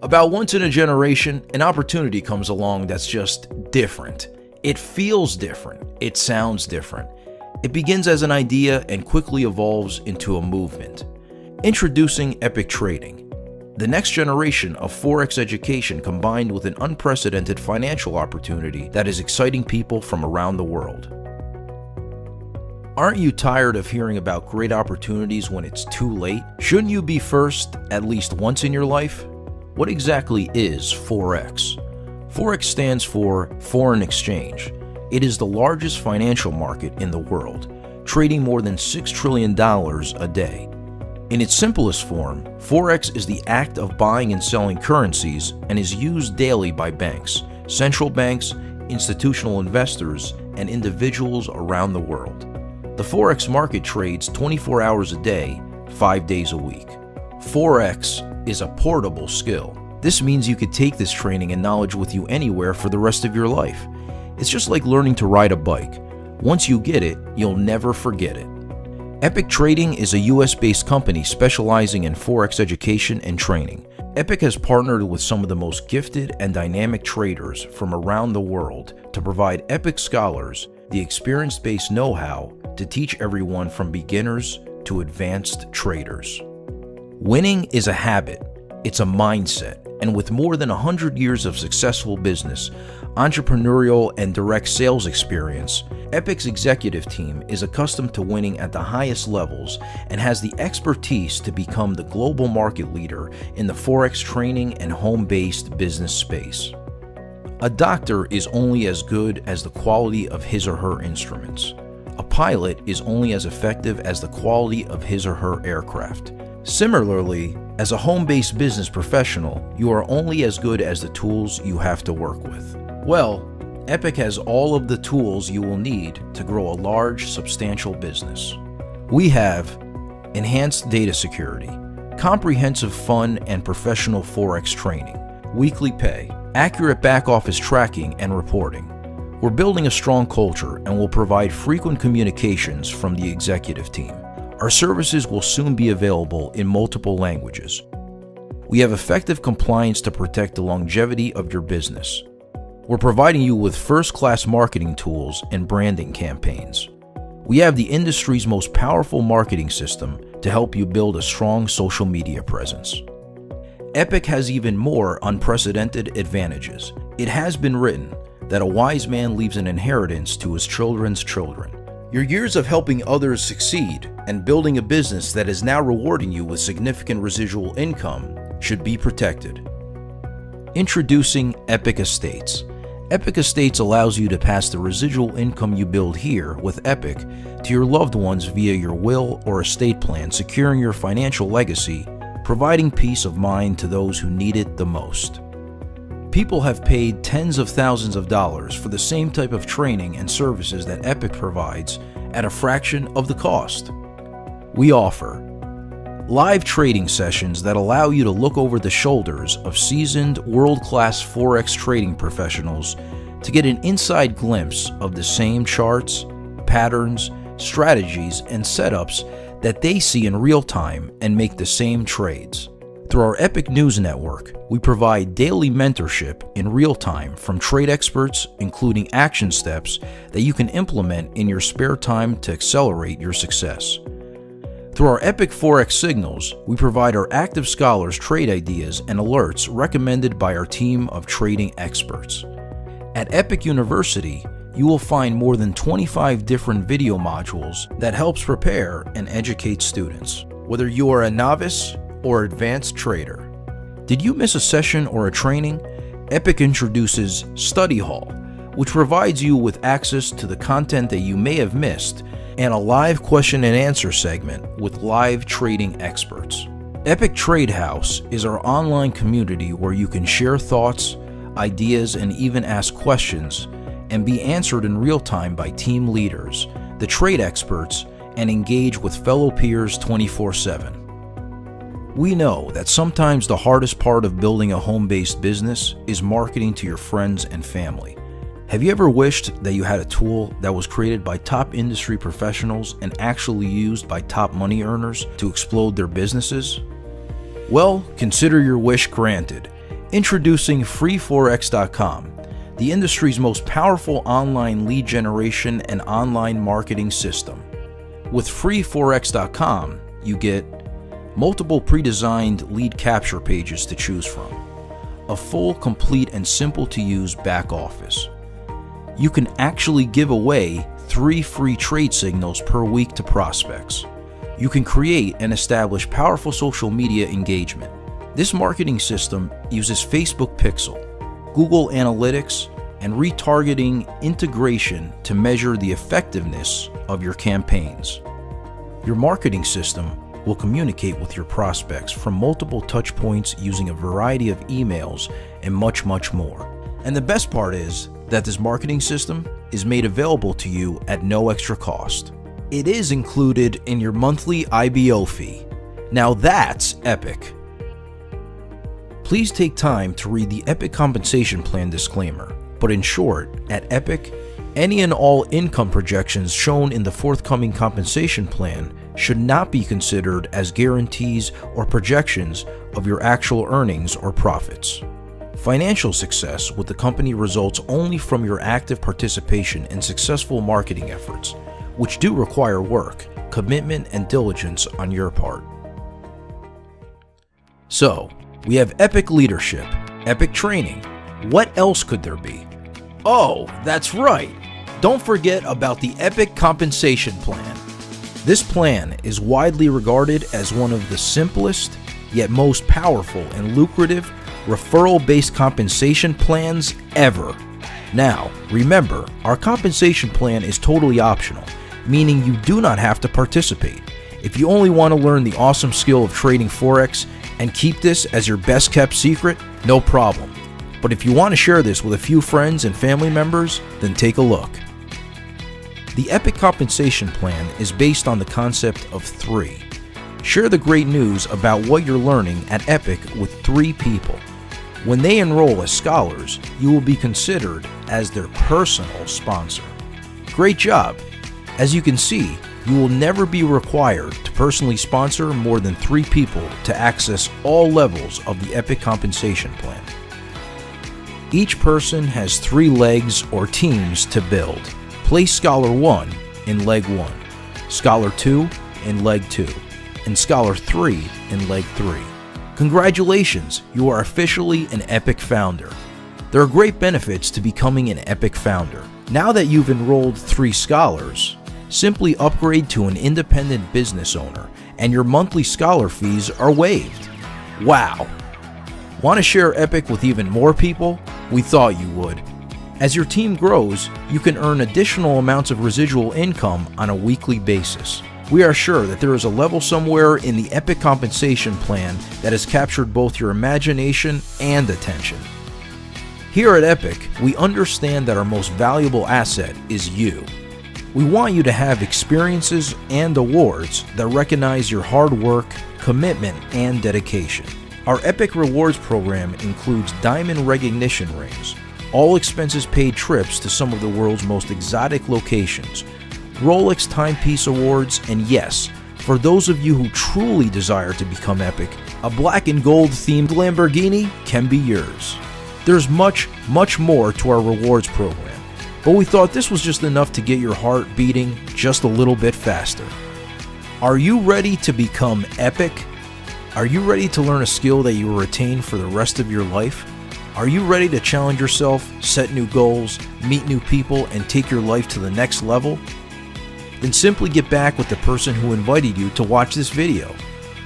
About once in a generation, an opportunity comes along that's just different. It feels different. It sounds different. It begins as an idea and quickly evolves into a movement. Introducing Epic Trading, the next generation of Forex education combined with an unprecedented financial opportunity that is exciting people from around the world. Aren't you tired of hearing about great opportunities when it's too late? Shouldn't you be first at least once in your life? What exactly is Forex? Forex stands for foreign exchange. It is the largest financial market in the world, trading more than $6 trillion a day. In its simplest form, Forex is the act of buying and selling currencies and is used daily by banks, central banks, institutional investors, and individuals around the world. The Forex market trades 24 hours a day, 5 days a week. Forex is a portable skill. This means you could take this training and knowledge with you anywhere for the rest of your life. It's just like learning to ride a bike. Once you get it, you'll never forget it. Epic Trading is a US-based company specializing in Forex education and training. Epic has partnered with some of the most gifted and dynamic traders from around the world to provide Epic scholars the experience-based know-how to teach everyone from beginners to advanced traders. Winning is a habit, it's a mindset, and with more than 100 years of successful business, entrepreneurial, and direct sales experience, Epic's executive team is accustomed to winning at the highest levels and has the expertise to become the global market leader in the Forex training and home-based business space. A doctor is only as good as the quality of his or her instruments. A pilot is only as effective as the quality of his or her aircraft. Similarly, as a home-based business professional, you are only as good as the tools you have to work with. Well, Epic has all of the tools you will need to grow a large, substantial business. We have enhanced data security, comprehensive fun and professional Forex training, weekly pay, accurate back-office tracking and reporting. We're building a strong culture and will provide frequent communications from the executive team. Our services will soon be available in multiple languages. We have effective compliance to protect the longevity of your business. We're providing you with first-class marketing tools and branding campaigns. We have the industry's most powerful marketing system to help you build a strong social media presence. Epic has even more unprecedented advantages. It has been written that a wise man leaves an inheritance to his children's children. Your years of helping others succeed and building a business that is now rewarding you with significant residual income should be protected. Introducing Epic Estates. Epic Estates allows you to pass the residual income you build here with Epic to your loved ones via your will or estate plan, securing your financial legacy, providing peace of mind to those who need it the most. People have paid tens of thousands of dollars for the same type of training and services that Epic provides at a fraction of the cost. We offer live trading sessions that allow you to look over the shoulders of seasoned, world-class Forex trading professionals to get an inside glimpse of the same charts, patterns, strategies, and setups that they see in real time and make the same trades. Through our Epic News Network, we provide daily mentorship in real time from trade experts, including action steps that you can implement in your spare time to accelerate your success. Through our Epic Forex Signals, we provide our active scholars trade ideas and alerts recommended by our team of trading experts. At Epic University, you will find more than 25 different video modules that helps prepare and educate students, whether you are a novice or advanced trader. Did you miss a session or a training? Epic introduces Study Hall, which provides you with access to the content that you may have missed and a live question and answer segment with live trading experts. Epic Trade House is our online community where you can share thoughts, ideas, and even ask questions and be answered in real time by team leaders, the trade experts, and engage with fellow peers 24/7. We know that sometimes the hardest part of building a home-based business is marketing to your friends and family. Have you ever wished that you had a tool that was created by top industry professionals and actually used by top money earners to explode their businesses? Well, consider your wish granted. Introducing FreeForex.com, the industry's most powerful online lead generation and online marketing system. With FreeForex.com, you get multiple pre-designed lead capture pages to choose from, a full, complete, and simple-to-use back office. You can actually give away 3 free trade signals per week to prospects. You can create and establish powerful social media engagement. This marketing system uses Facebook Pixel, Google Analytics, and retargeting integration to measure the effectiveness of your campaigns. Your marketing system will communicate with your prospects from multiple touch points using a variety of emails and much, much more. And the best part is that this marketing system is made available to you at no extra cost. It is included in your monthly IBO fee. Now that's epic. Please take time to read the Epic compensation plan disclaimer, but in short, at Epic, any and all income projections shown in the forthcoming compensation plan should not be considered as guarantees or projections of your actual earnings or profits. Financial success with the company results only from your active participation in successful marketing efforts, which do require work, commitment, and diligence on your part. So, we have Epic leadership, Epic training. What else could there be? Oh, that's right! Don't forget about the Epic compensation plan. This plan is widely regarded as one of the simplest, yet most powerful and lucrative referral-based compensation plans ever. Now, remember, our compensation plan is totally optional, meaning you do not have to participate. If you only want to learn the awesome skill of trading Forex and keep this as your best-kept secret, no problem. But if you want to share this with a few friends and family members, then take a look. The Epic compensation plan is based on the concept of 3. Share the great news about what you're learning at Epic with 3 people. When they enroll as scholars, you will be considered as their personal sponsor. Great job! As you can see, you will never be required to personally sponsor more than 3 people to access all levels of the Epic compensation plan. Each person has 3 legs or teams to build. Place Scholar 1 in Leg 1, Scholar 2 in Leg 2, and Scholar 3 in Leg 3. Congratulations, you are officially an Epic founder. There are great benefits to becoming an Epic founder. Now that you've enrolled 3 scholars, simply upgrade to an independent business owner and your monthly scholar fees are waived. Wow! Want to share Epic with even more people? We thought you would. As your team grows, you can earn additional amounts of residual income on a weekly basis. We are sure that there is a level somewhere in the Epic compensation plan that has captured both your imagination and attention. Here at Epic, we understand that our most valuable asset is you. We want you to have experiences and awards that recognize your hard work, commitment, and dedication. Our Epic Rewards program includes diamond recognition rings, all expenses paid trips to some of the world's most exotic locations, Rolex Timepiece Awards, and yes, for those of you who truly desire to become Epic, a black and gold themed Lamborghini can be yours. There's much, much more to our rewards program, but we thought this was just enough to get your heart beating just a little bit faster. Are you ready to become Epic? Are you ready to learn a skill that you will retain for the rest of your life? Are you ready to challenge yourself, set new goals, meet new people, and take your life to the next level? Then simply get back with the person who invited you to watch this video.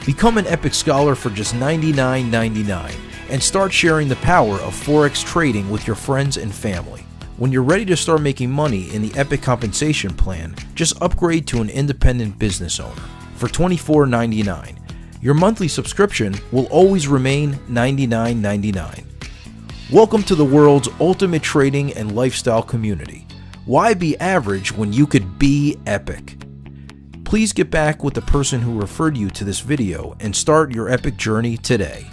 Become an Epic Scholar for just $99.99 and start sharing the power of Forex trading with your friends and family. When you're ready to start making money in the Epic compensation plan, just upgrade to an independent business owner for $24.99. Your monthly subscription will always remain $99.99. Welcome to the world's ultimate trading and lifestyle community. Why be average when you could be epic? Please get back with the person who referred you to this video and start your epic journey today.